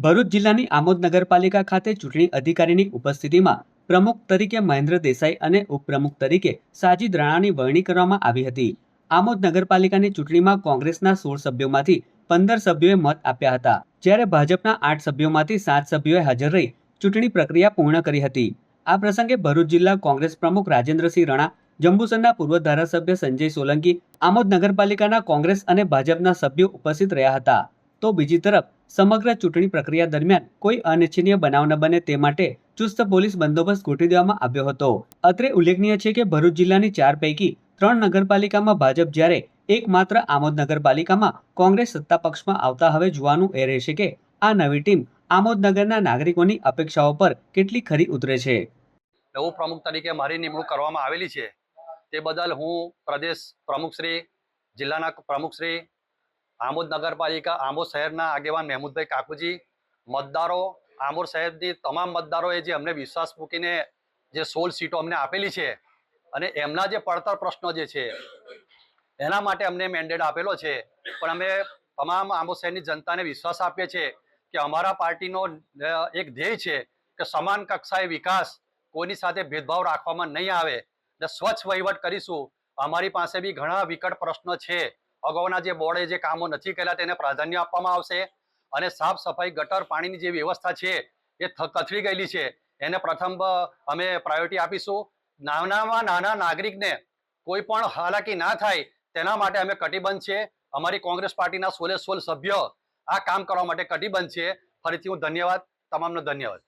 ભરૂચ જિલ્લાની આમોદ નગરપાલિકા ખાતે ચૂંટણી અધિકારીની ઉપસ્થિતિમાં પ્રમુખ તરીકે મહેન્દ્ર દેસાઈ અને ઉપપ્રમુખ તરીકે સાજીદ રાણાની વરણી કરવામાં આવી હતી। આમોદ નગરપાલિકાની ચૂંટણીમાં કોંગ્રેસના 16 સભ્યોમાંથી 15 સભ્યોએ મત આપ્યા હતા, જ્યારે ભાજપના 8 સભ્યોમાંથી 7 સભ્યોએ હાજર રહી ચૂંટણી પ્રક્રિયા પૂર્ણ કરી હતી। આ પ્રસંગે ભરૂચ જિલ્લા કોંગ્રેસ પ્રમુખ રાજેન્દ્રસિંહ રાણા, જંબુસરના પૂર્વ ધારાસભ્ય સંજય સોલંકી, આમોદ નગરપાલિકાના કોંગ્રેસ અને ભાજપના સભ્યો ઉપસ્થિત રહ્યા હતા। તો બીજી તરફ સમગ્ર ચૂંટણી પ્રક્રિયા દરમિયાન કોઈ અનિચ્છનીય બનાવ ન બને તે માટે ચુસ્ત પોલીસ બંદોબસ્ત ગોઠવી દેવામાં આવ્યો હતો। અત્રે ઉલ્લેખનીય છે કે ભરૂચ જિલ્લાની 4 પૈકી 3 નગરપાલિકામાં ભાજપ, જ્યારે એકમાત્ર આમોદ નગરપાલિકામાં કોંગ્રેસ સત્તા પક્ષમાં આવતા હવે જોવાનું એ રહેશે કે આ નવી ટીમ આમોદ નગરના નાગરિકોની અપેક્ષાઓ પર કેટલી ખરી ઉતરે છે। નવું પ્રમુખ તરીકે મારી નિમણૂક કરવામાં આવેલી છે, તે બદલ હું પ્રદેશ પ્રમુખશ્રી, જિલ્લાના પ્રમુખશ્રી, આમોદ નગરપાલિકા આમોદ શહેરના આગેવાન મહેમૂદભાઈ કાકુજી, મતદારો, આમોદ શહેરની તમામ મતદારોએ જે અમને વિશ્વાસ મૂકીને જે 16 સીટો અમને આપેલી છે અને એમના જે પડતર પ્રશ્નો જે છે એના માટે અમને મેન્ડેટ આપેલો છે, પણ અમે તમામ આમોદ શહેરની જનતાને વિશ્વાસ આપીએ છીએ કે અમારા પાર્ટીનો એક ધ્યેય છે કે સમાન કક્ષાએ વિકાસ, કોઈની સાથે ભેદભાવ રાખવામાં નહીં આવે ને સ્વચ્છ વહીવટ કરીશું। અમારી પાસે બી ઘણા વિકટ પ્રશ્નો છે, અગાઉના જે બોર્ડે જે કામો નથી કર્યા તેને પ્રાધાન્ય આપવામાં આવશે અને સાફ સફાઈ, ગટર પાણીની જે વ્યવસ્થા છે એ કથળી ગયેલી છે, એને પ્રથમ અમે પ્રાયોરિટી આપીશું। નાનામાં નાના નાગરિકને કોઈ પણ હાલાકી ના થાય તેના માટે અમે કટિબદ્ધ છે। અમારી કોંગ્રેસ પાર્ટીના 16 સભ્યો આ કામ કરવા માટે કટિબદ્ધ છે। ફરીથી હું તમામનો ધન્યવાદ।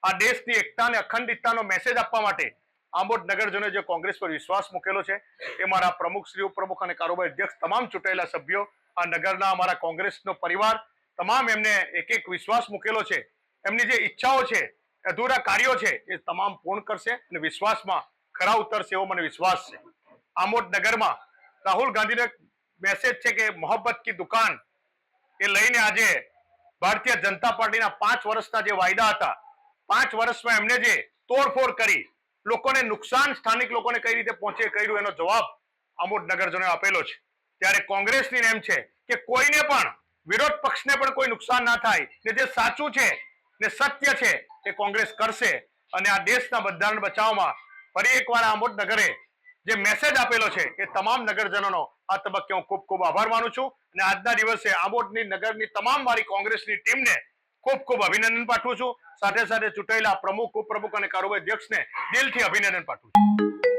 આ દેશની એકતા અને અખંડિતતાનો મેસેજ આપવા માટે આમોદ નગરજનોએ જે કોંગ્રેસ પર વિશ્વાસ મૂકેલો છે એ મારા પ્રમુખ શ્રી, ઉપપ્રમુખ અને કારોબારી અધ્યક્ષ તમામ ચૂંટાયેલા સભ્યો, આ નગરના અમારા કોંગ્રેસનો પરિવાર તમામ એમને એક વિશ્વાસ મૂકેલો છે। એમની જે ઈચ્છાઓ છે, અધૂરા કાર્યો છે એ તમામ પૂર્ણ કરશે અને વિશ્વાસમાં ખરા ઉતરશે એવો મને વિશ્વાસ છે। આમોદ નગરમાં રાહુલ ગાંધીનો મેસેજ છે કે મોહબ્બત કી દુકાન એ લઈને આજે ભારતીય જનતા પાર્ટીના 5 વર્ષના જે વાયદા હતા, 5 વર્ષમાં એમને જે તોડફોડ કરી લોકોને નુકસાન, સ્થાનિક લોકોને કઈ રીતે પહોંચે કર્યું એનો જવાબ આમોદ નગરજનોએ આપેલો છે। ત્યારે કોંગ્રેસની નેમ છે કે કોઈને પણ, વિરોધ પક્ષને પણ કોઈ નુકસાન ના થાય ને જે સાચું છે ને સત્ય છે એ કોંગ્રેસ કરશે અને આ દેશના બંધારણ બચાવવામાં ફરી એકવાર આમોદ નગરે જે મેસેજ આપેલો છે એ તમામ નગરજનોનો આ તબક્કે હું ખૂબ ખૂબ આભાર માનું છું અને આજના દિવસે આમોદની નગરની તમામ મારી કોંગ્રેસની ટીમને ખૂબ ખૂબ અભિનંદન પાઠવું છું। સાથે સાથે ચૂંટાયેલા પ્રમુખ, ઉપપ્રમુખ અને કારોબારી અધ્યક્ષને દિલથી અભિનંદન પાઠવું છું।